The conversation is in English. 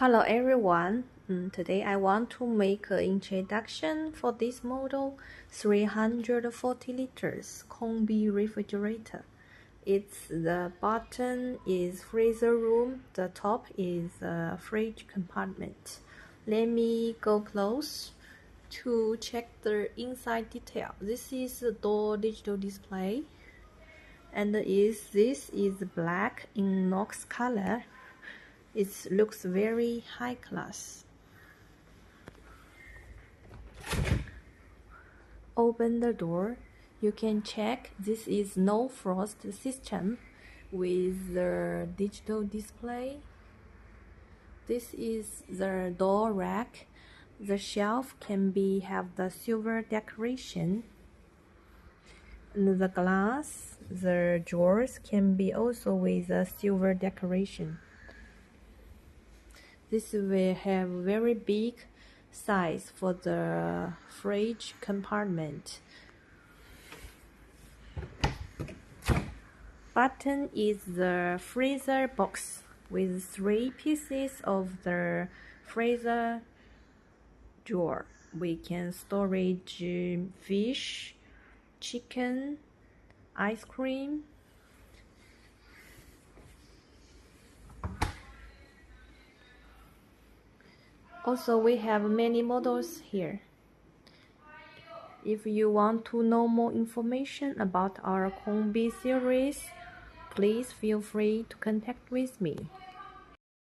Hello everyone, today I want to make an introduction for this model 340 liters COMBI refrigerator. The bottom is freezer room, the top is a fridge compartment. Let me go close to check the inside detail. This is the door digital display, and this is black Inox color. It looks very high class. Open the door. You can check this is no frost system with the digital display. This is the door rack. The shelf can have the silver decoration. And the glass, the drawers can be also with a silver decoration. This will have very big size for the fridge compartment. Bottom is the freezer box with 3 pieces of the freezer drawer. We can storage fish, chicken, ice cream. Also, we have many models here. If you want to know more information about our COMBI series, please feel free to contact with me.